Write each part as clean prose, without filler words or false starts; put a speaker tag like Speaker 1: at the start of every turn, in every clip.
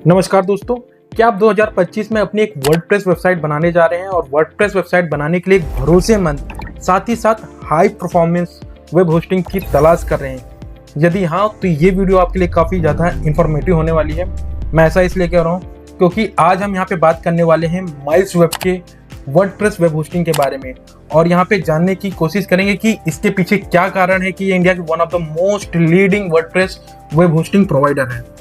Speaker 1: नमस्कार दोस्तों, क्या आप 2025 में अपनी एक वर्डप्रेस वेबसाइट बनाने जा रहे हैं और वर्डप्रेस वेबसाइट बनाने के लिए एक भरोसेमंद साथ ही साथ हाई परफॉर्मेंस वेब होस्टिंग की तलाश कर रहे हैं? यदि हाँ, तो ये वीडियो आपके लिए काफ़ी ज़्यादा इंफॉर्मेटिव होने वाली है। मैं ऐसा इसलिए कह रहा हूँ क्योंकि आज हम यहाँ पे बात करने वाले हैं माइल्स वेब के वर्डप्रेस वेब होस्टिंग के बारे में और यहाँ पे जानने की कोशिश करेंगे कि इसके पीछे क्या कारण है कि ये इंडिया के one of the most leading WordPress web hosting provider है।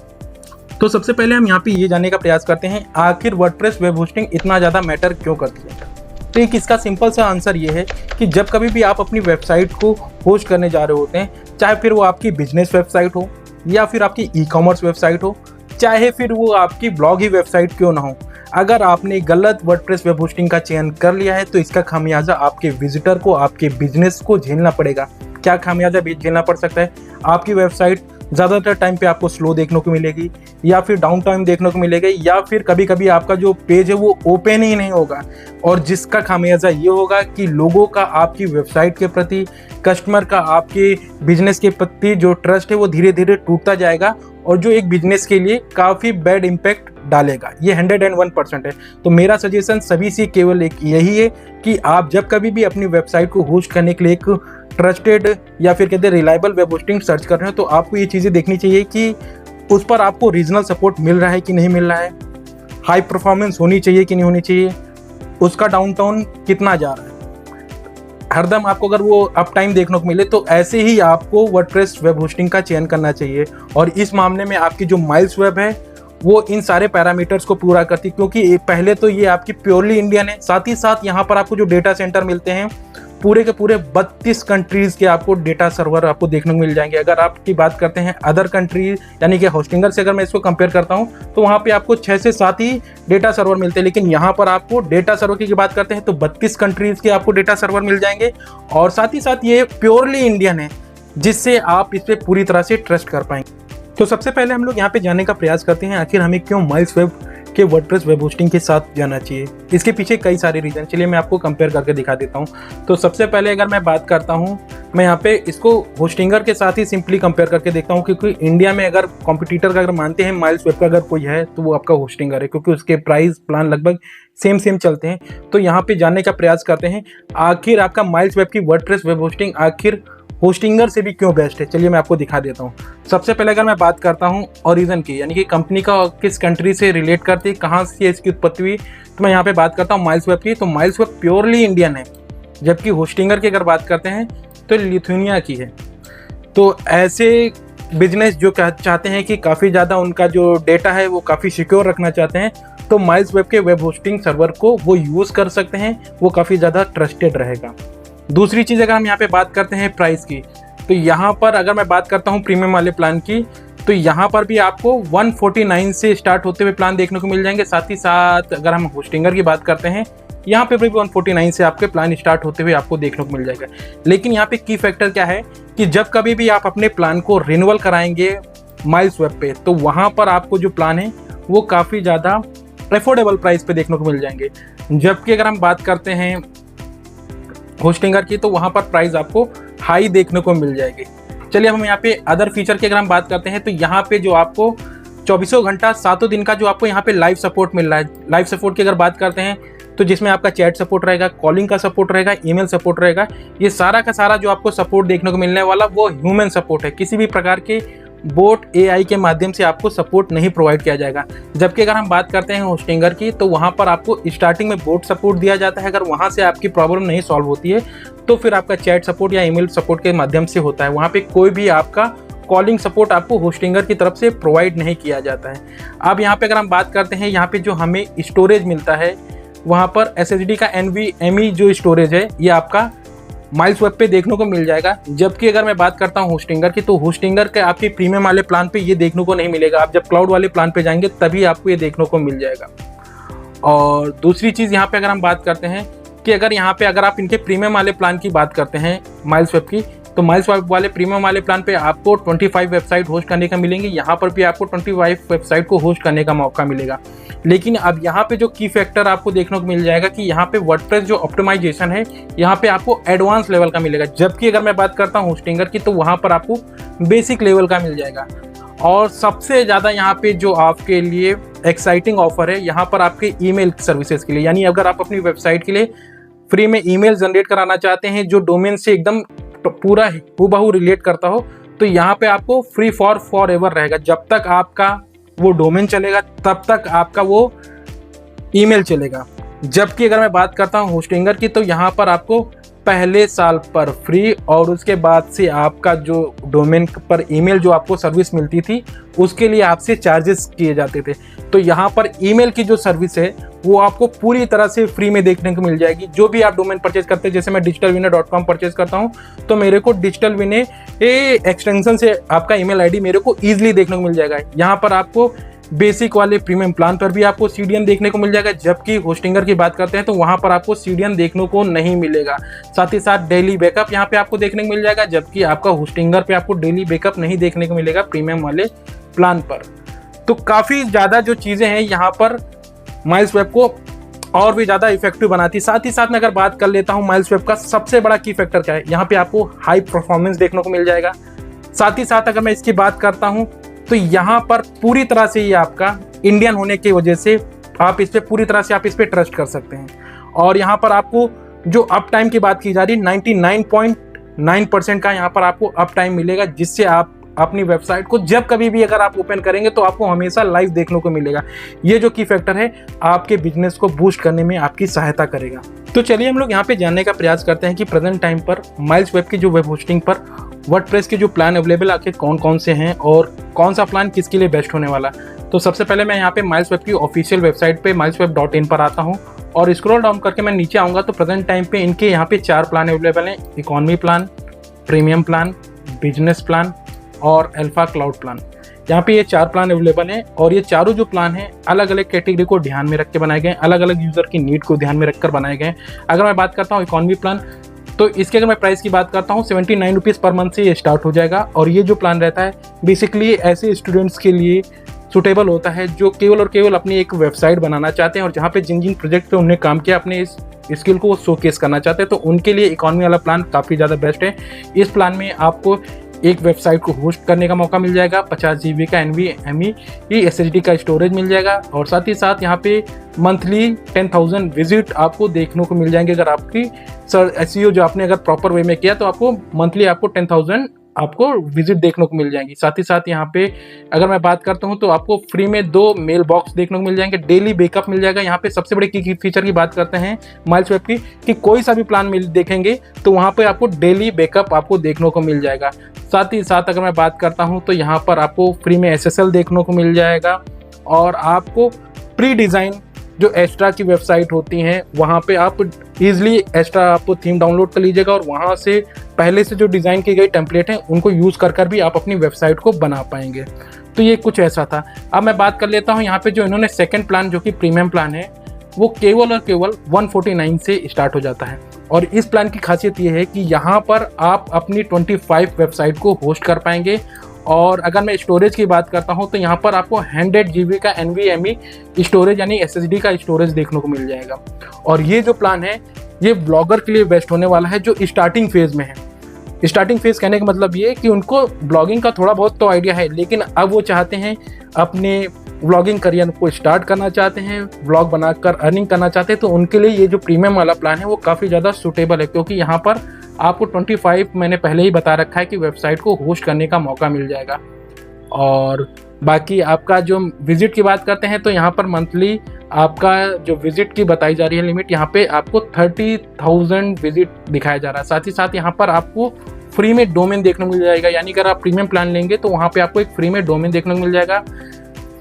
Speaker 1: तो सबसे पहले हम यहाँ पे ये जानने का प्रयास करते हैं आखिर वर्डप्रेस वेब होस्टिंग इतना ज़्यादा मैटर क्यों करती है। तो एक इसका सिंपल सा आंसर ये है कि जब कभी भी आप अपनी वेबसाइट को होस्ट करने जा रहे होते हैं, चाहे फिर वो आपकी बिजनेस वेबसाइट हो या फिर आपकी ई कॉमर्स वेबसाइट हो, चाहे फिर वो आपकी ब्लॉग ही वेबसाइट क्यों ना हो, अगर आपने गलत वर्डप्रेस वेब होस्टिंग का चयन कर लिया है तो इसका खामियाजा आपके विजिटर को, आपके बिजनेस को झेलना पड़ेगा। क्या खामियाजा झेलना पड़ सकता है? आपकी वेबसाइट ज़्यादातर टाइम पे आपको स्लो देखने को मिलेगी या फिर डाउन टाइम देखने को मिलेगा या फिर कभी कभी आपका जो पेज है वो ओपन ही नहीं होगा, और जिसका खामियाजा ये होगा कि लोगों का आपकी वेबसाइट के प्रति, कस्टमर का आपके बिजनेस के प्रति जो ट्रस्ट है वो धीरे धीरे टूटता जाएगा और जो एक बिजनेस के लिए काफ़ी बैड इम्पैक्ट डालेगा। ये 101% है। तो मेरा सजेशन सभी से केवल एक यही है कि आप जब कभी भी अपनी वेबसाइट को होस्ट करने के लिए एक ट्रस्टेड या फिर कहते हैं रिलायबल वेब होस्टिंग सर्च कर रहे हो तो आपको ये चीज़ें देखनी चाहिए कि उस पर आपको रीजनल सपोर्ट मिल रहा है कि नहीं मिल रहा है, हाई परफॉर्मेंस होनी चाहिए कि नहीं होनी चाहिए, उसका डाउनटाउन कितना जा रहा है। हरदम आपको अगर वो अप टाइम देखने को मिले तो ऐसे ही आपको वर्डप्रेस वेब होस्टिंग का चयन करना चाहिए। और इस मामले में आपकी जो माइल्स वेब है वो इन सारे पैरामीटर्स को पूरा करती है, क्योंकि पहले तो ये आपकी प्योरली इंडियन है, साथ ही साथ यहाँ पर आपको जो डेटा सेंटर मिलते हैं पूरे के पूरे 32 कंट्रीज़ के आपको डेटा सर्वर आपको देखने को मिल जाएंगे। अगर आपकी बात करते हैं अदर कंट्रीज यानी कि होस्टिंगर से अगर मैं इसको कंपेयर करता हूं तो वहां पे आपको 6 से 7 ही डेटा सर्वर मिलते हैं, लेकिन यहां पर आपको डेटा सर्वर की बात करते हैं तो 32 कंट्रीज़ के आपको डेटा सर्वर मिल जाएंगे और साथ ही साथ ये प्योरली इंडियन है, जिससे आप इस पर पूरी तरह से ट्रस्ट कर पाएंगे। तो सबसे पहले हम लोग यहाँ पे जानने का प्रयास करते हैं आखिर हमें क्यों माइल्स वेब के वर्डप्रेस वेब होस्टिंग के साथ जाना चाहिए। इसके पीछे कई सारे रीजन, चलिए मैं आपको कंपेयर करके दिखा देता हूँ। तो सबसे पहले अगर मैं बात करता हूँ, मैं यहाँ पे इसको होस्टिंगर के साथ ही सिंपली कंपेयर करके देखता हूँ, क्योंकि इंडिया में अगर कॉम्पिटिटर का अगर मानते हैं माइल्स वेब का अगर कोई है तो वो आपका होस्टिंगर है, क्योंकि उसके प्राइस प्लान लगभग सेम चलते हैं। तो यहाँ पे जानने का प्रयास करते हैं आखिर आपका माइल्स वेब की वर्डप्रेस वेब होस्टिंग आखिर होस्टिंगर से भी क्यों बेस्ट है। चलिए मैं आपको दिखा देता हूँ। सबसे पहले अगर मैं बात करता हूँ ओरिजिन की, यानी कि कंपनी का किस कंट्री से रिलेट करती है, कहाँ से इसकी उत्पत्ति हुई, तो मैं यहाँ पे बात करता हूँ माइल्स वेब की। तो माइल्स वेब प्योरली इंडियन है, जबकि होस्टिंगर की अगर बात करते हैं तो लिथुनिया की है। तो ऐसे बिजनेस जो चाहते हैं कि काफ़ी ज़्यादा उनका जो डेटा है वो काफ़ी सिक्योर रखना चाहते हैं, तो माइल्स वेब के वेब होस्टिंग सर्वर को वो यूज़ कर सकते हैं, वो काफ़ी ज़्यादा ट्रस्टेड रहेगा। दूसरी चीज़ अगर हम यहाँ पे बात करते हैं प्राइस की, तो यहाँ पर अगर मैं बात करता हूँ प्रीमियम वाले प्लान की, तो यहाँ पर भी आपको 149 से स्टार्ट होते हुए प्लान देखने को मिल जाएंगे। साथ ही साथ अगर हम होस्टिंगर की बात करते हैं, यहाँ पे भी 149 से आपके प्लान स्टार्ट होते हुए आपको देखने को मिल जाएगा। लेकिन यहाँ पे की फैक्टर क्या है कि जब कभी भी आप अपने प्लान को रिन्यूअल कराएंगे माइल्स वेब पे, तो वहाँ पर आपको जो प्लान है वो काफ़ी ज़्यादा अफोर्डेबल प्राइस पे देखने को मिल जाएंगे। जबकि अगर हम बात करते हैं होस्टिंगर की, तो वहाँ पर प्राइस आपको हाई देखने को मिल जाएगी। चलिए हम यहाँ पे अदर फीचर की अगर हम बात करते हैं, तो यहाँ पे जो आपको 24 घंटा 7 दिन का जो आपको यहाँ पे लाइव सपोर्ट मिल रहा है। लाइव सपोर्ट की अगर बात करते हैं तो जिसमें आपका चैट सपोर्ट रहेगा, कॉलिंग का सपोर्ट रहेगा, ईमेल सपोर्ट रहेगा। ये सारा का सारा जो आपको सपोर्ट देखने को मिलने वाला वो ह्यूमन सपोर्ट है, किसी भी प्रकार के बोट AI के माध्यम से आपको सपोर्ट नहीं प्रोवाइड किया जाएगा। जबकि अगर हम बात करते हैं होस्टिंगर की, तो वहाँ पर आपको स्टार्टिंग में बोट सपोर्ट दिया जाता है। अगर वहाँ से आपकी प्रॉब्लम नहीं सॉल्व होती है तो फिर आपका चैट सपोर्ट या ईमेल सपोर्ट के माध्यम से होता है। वहाँ पे कोई भी आपका कॉलिंग सपोर्ट आपको होस्टिंगर की तरफ से प्रोवाइड नहीं किया जाता है। अब यहाँ पे अगर हम बात करते हैं, यहाँ पे जो हमें स्टोरेज मिलता है वहाँ पर SSD का NVMe जो स्टोरेज है ये आपका माइल्स वेब पे देखने को मिल जाएगा। जबकि अगर मैं बात करता हूँ होस्टिंगर की, तो होस्टिंगर के आपके प्रीमियम वाले प्लान पे ये देखने को नहीं मिलेगा। आप जब क्लाउड वाले प्लान पे जाएंगे तभी आपको ये देखने को मिल जाएगा। और दूसरी चीज़ यहाँ पे अगर हम बात करते हैं कि अगर यहाँ पे अगर आप इनके प्रीमियम वाले प्लान की बात करते हैं माइल्स वेब की, तो माइल्स वेब वाले प्रीमियम वाले प्लान पे आपको 25 वेबसाइट होस्ट करने का मिलेंगे। यहाँ पर भी आपको 25 वेबसाइट को होस्ट करने का मौका मिलेगा। लेकिन अब यहाँ पे जो की फैक्टर आपको देखने को मिल जाएगा कि यहाँ पे वर्डप्रेस जो ऑप्टिमाइजेशन है यहाँ पे आपको एडवांस लेवल का मिलेगा। जबकि अगर मैं बात करता हूँ होस्टिंगर की, तो वहाँ पर आपको बेसिक लेवल का मिल जाएगा। और सबसे ज़्यादा यहाँ पे जो आपके लिए एक्साइटिंग ऑफर है यहाँ पर आपके ईमेल सर्विसेज के लिए। यानी अगर आप अपनी वेबसाइट के लिए फ्री में ईमेल जनरेट कराना चाहते हैं जो डोमेन से एकदम पूरा हूबहू रिलेट करता हो, तो यहाँ पे आपको फ्री फॉर एवर रहेगा। जब तक आपका वो डोमेन चलेगा तब तक आपका वो ईमेल चलेगा। जबकि अगर मैं बात करता हूँ होस्टिंगर की, तो यहाँ पर आपको पहले साल पर फ्री और उसके बाद से आपका जो डोमेन पर ईमेल जो आपको सर्विस मिलती थी उसके लिए आपसे चार्जेस किए जाते थे। तो यहाँ पर ईमेल की जो सर्विस है वो आपको पूरी तरह से फ्री में देखने को मिल जाएगी। जो भी आप डोमेन परचेज करते हैं, जैसे मैं digitalvinay.com परचेज करता हूँ तो मेरे को डिजिटल विनय एक्सटेंशन से आपका ईमेल आईडी मेरे को ईजिली देखने को मिल जाएगा। यहाँ पर आपको बेसिक वाले प्रीमियम प्लान पर भी आपको सीडीएन देखने को मिल जाएगा, जबकि होस्टिंगर की बात करते हैं तो वहां पर आपको सीडीएन देखने को नहीं मिलेगा। साथ ही साथ डेली बैकअप यहाँ पे आपको देखने को मिल जाएगा, जबकि आपका होस्टिंगर पे आपको डेली बैकअप नहीं देखने को मिलेगा प्रीमियम वाले प्लान पर। तो काफ़ी ज़्यादा जो चीज़ें हैं यहाँ पर माइल्सवेब को और भी ज़्यादा इफेक्टिव बनाती है। साथ ही साथ मैं अगर बात कर लेता हूँ माइल्सवेब का सबसे बड़ा की फैक्टर क्या है, यहाँ पे आपको हाई परफॉर्मेंस देखने को मिल जाएगा। साथ ही साथ अगर मैं इसकी बात करता हूँ तो यहाँ पर पूरी तरह से ये आपका इंडियन होने की वजह से आप इस पे पूरी तरह से आप इस पे ट्रस्ट कर सकते हैं। और यहाँ पर आपको जो अप टाइम की बात की जा रही है 99.9% का यहाँ पर आपको अप टाइम मिलेगा, जिससे आप अपनी वेबसाइट को जब कभी भी अगर आप ओपन करेंगे तो आपको हमेशा लाइव देखने को मिलेगा। ये जो की फैक्टर है आपके बिजनेस को बूस्ट करने में आपकी सहायता करेगा। तो चलिए हम लोग यहाँ पे जानने का प्रयास करते हैं कि प्रेजेंट टाइम पर माइल्सवेब की जो वेब होस्टिंग पर वर्डप्रेस के जो प्लान अवेलेबल आखिर कौन कौन से हैं और कौन सा प्लान किसके लिए बेस्ट होने वाला। तो सबसे पहले मैं यहाँ पे माइल्सवेब की ऑफिशियल वेबसाइट पे milesweb.in पर आता हूँ और स्क्रॉल डाउन करके मैं नीचे आऊँगा तो प्रेजेंट टाइम पे इनके यहाँ पे 4 प्लान अवेलेबल हैं, economy plan, premium plan, business plan और अल्फा क्लाउड प्लान। यहाँ पे ये 4 प्लान अवेलेबल हैं और ये चारों जो प्लान हैं अलग अलग कैटेगरी को ध्यान में रख के बनाए गए, अलग अलग यूज़र की नीड को ध्यान में रखकर बनाए गए। अगर मैं बात करता हूँ इकोनॉमी प्लान, तो इसके अगर मैं प्राइस की बात करता हूँ 79 रुपीज़ पर मंथ से ये स्टार्ट हो जाएगा। और ये जो प्लान रहता है बेसिकली ऐसे स्टूडेंट्स के लिए सूटेबल होता है जो केवल और केवल अपनी एक वेबसाइट बनाना चाहते हैं और जहाँ पे जिन जिन प्रोजेक्ट पे उन्हें काम किया अपने इस स्किल को वो शोकेस करना चाहते हैं, तो उनके लिए इकोनॉमी वाला प्लान काफ़ी ज़्यादा बेस्ट है। इस प्लान में आपको एक वेबसाइट को होस्ट करने का मौका मिल जाएगा, 50 GB का NVMe SSD का स्टोरेज मिल जाएगा और साथ ही साथ यहाँ पे मंथली 10,000 विजिट आपको देखने को मिल जाएंगे। अगर आपकी SEO जो आपने अगर प्रॉपर वे में किया तो आपको मंथली आपको 10,000 आपको विजिट देखने को मिल जाएंगी। साथ ही साथ यहाँ पे अगर मैं बात करता हूँ तो आपको फ्री में 2 मेल बॉक्स देखने को मिल जाएंगे, डेली बैकअप मिल जाएगा। यहाँ पे सबसे बड़े की फीचर की बात करते हैं माइल्सवेब की कि कोई सा भी प्लान मिल देखेंगे तो वहाँ पे आपको डेली बैकअप आपको देखने को मिल जाएगा। साथ ही साथ अगर मैं बात करता हूँ तो यहाँ पर आपको फ्री में SSL देखने को मिल जाएगा और आपको प्री डिज़ाइन जो एक्स्ट्रा की वेबसाइट होती हैं वहाँ पे आप इजीली एक्स्ट्रा आपको थीम डाउनलोड कर लीजिएगा और वहाँ से पहले से जो डिज़ाइन की गई टेम्पलेट हैं उनको यूज़ कर भी आप अपनी वेबसाइट को बना पाएंगे। तो ये कुछ ऐसा था। अब मैं बात कर लेता हूँ यहाँ पे जो इन्होंने सेकंड प्लान जो कि प्रीमियम प्लान है वो केवल और केवल 149 से स्टार्ट हो जाता है। और इस प्लान की खासियत ये है कि यहाँ पर आप अपनी 25 वेबसाइट को होस्ट कर पाएंगे। और अगर मैं स्टोरेज की बात करता हूँ तो यहाँ पर आपको 100 GB का NVMe स्टोरेज यानी SSD का स्टोरेज देखने को मिल जाएगा। और ये जो प्लान है ये ब्लॉगर के लिए बेस्ट होने वाला है जो स्टार्टिंग फेज़ में है। स्टार्टिंग फेज़ कहने का मतलब ये कि उनको ब्लॉगिंग का थोड़ा बहुत तो आइडिया है, लेकिन अब वो चाहते हैं अपने व्लॉगिंग करियर को स्टार्ट करना चाहते हैं, व्लॉग बनाकर अर्निंग करना चाहते हैं, तो उनके लिए ये जो प्रीमियम वाला प्लान है वो काफ़ी ज़्यादा सूटेबल है, क्योंकि यहाँ पर आपको 25 मैंने पहले ही बता रखा है कि वेबसाइट को होस्ट करने का मौका मिल जाएगा। और बाकी आपका जो विजिट की बात करते हैं तो यहाँ पर मंथली आपका जो विजिट की बताई जा रही है लिमिट, यहाँ पे आपको 30,000 विजिट दिखाया जा रहा है। साथ ही साथ यहाँ पर आपको फ्री में डोमेन देखने को मिल जाएगा, यानी अगर आप प्रीमियम प्लान लेंगे तो वहाँ पे आपको एक फ्री में डोमेन देखने को मिल जाएगा,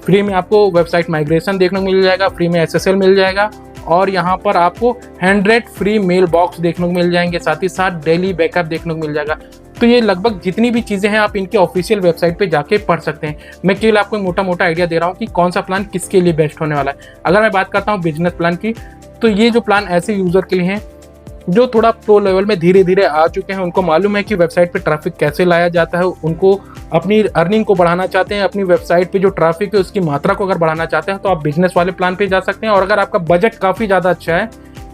Speaker 1: फ्री में आपको वेबसाइट माइग्रेशन देखने को मिल जाएगा, फ्री में SSL मिल जाएगा और यहाँ पर आपको 100 फ्री मेल बॉक्स देखने को मिल जाएंगे। साथ ही साथ डेली बैकअप देखने को मिल जाएगा। तो ये लगभग जितनी भी चीज़ें हैं आप इनके ऑफिशियल वेबसाइट पे जाके पढ़ सकते हैं। मैं केवल आपको मोटा मोटा आइडिया दे रहा हूँ कि कौन सा प्लान किसके लिए बेस्ट होने वाला है। अगर मैं बात करता हूँ बिजनेस प्लान की, तो ये जो प्लान ऐसे यूज़र के लिए हैं जो थोड़ा प्रो लेवल में धीरे धीरे आ चुके हैं, उनको मालूम है कि वेबसाइट पे ट्रैफिक कैसे लाया जाता है, उनको अपनी अर्निंग को बढ़ाना चाहते हैं, अपनी वेबसाइट पे जो ट्रैफिक है उसकी मात्रा को अगर बढ़ाना चाहते हैं तो आप बिजनेस वाले प्लान पे जा सकते हैं। और अगर आपका बजट काफ़ी ज़्यादा अच्छा है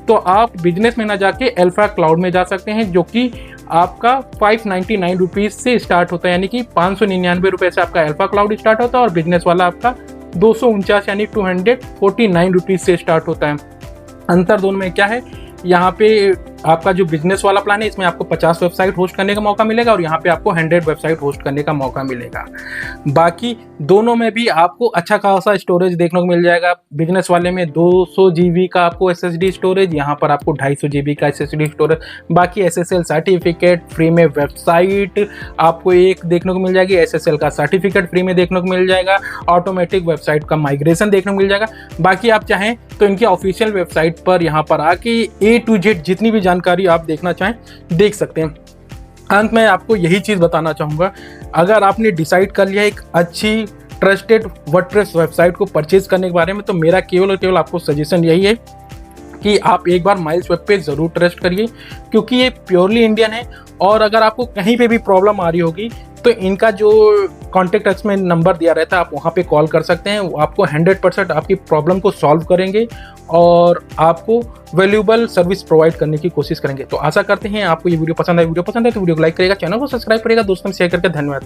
Speaker 1: तो आप बिजनेस में ना जाके अल्फा क्लाउड में जा सकते हैं, जो कि आपका 599 रुपीज़ से स्टार्ट होता है, यानी कि 599 रुपये से आपका अल्फा क्लाउड स्टार्ट होता है और बिजनेस वाला आपका 249 यानी 249 रुपीज़ से स्टार्ट होता है। अंतर दोनों में क्या है, यहाँ पे आपका जो बिजनेस वाला प्लान है इसमें आपको 50 वेबसाइट होस्ट करने का मौका मिलेगा और यहाँ पे आपको 100 वेबसाइट होस्ट करने का मौका मिलेगा। बाकी दोनों में भी आपको अच्छा खासा स्टोरेज देखने को मिल जाएगा। बिजनेस वाले में 200 GB का आपको SSD स्टोरेज, यहाँ पर आपको 250 GB का SSD स्टोरेज। बाकी SSL सर्टिफिकेट फ्री में, वेबसाइट आपको एक देखने को मिल जाएगी, SSL का सर्टिफिकेट फ्री में देखने को मिल जाएगा, ऑटोमेटिक वेबसाइट का माइग्रेशन देखने को मिल जाएगा। बाकी आप चाहें तो इनकी ऑफिशियल वेबसाइट पर यहाँ पर आके A to Z जितनी भी जानकारी आप देखना चाहें देख सकते हैं। अंत में आपको यही चीज़ बताना चाहूँगा, अगर आपने डिसाइड कर लिया एक अच्छी ट्रस्टेड वर्डप्रेस वेबसाइट को परचेज करने के बारे में, तो मेरा केवल और केवल आपको सजेशन यही है कि आप एक बार माइल्स वेब पे ज़रूर ट्रस्ट करिए, क्योंकि ये प्योरली इंडियन है। और अगर आपको कहीं पे भी प्रॉब्लम आ रही होगी तो इनका जो कॉन्टेक्ट अस में नंबर दिया रहता है आप वहाँ पे कॉल कर सकते हैं। वो आपको 100% आपकी प्रॉब्लम को सॉल्व करेंगे और आपको वैल्यूएबल सर्विस प्रोवाइड करने की कोशिश करेंगे। तो आशा करते हैं आपको ये वीडियो पसंद है। वीडियो पसंद है तो वीडियो को लाइक करेगा, चैनल को सब्सक्राइब करेगा, दोस्तों में शेयर करके। धन्यवाद।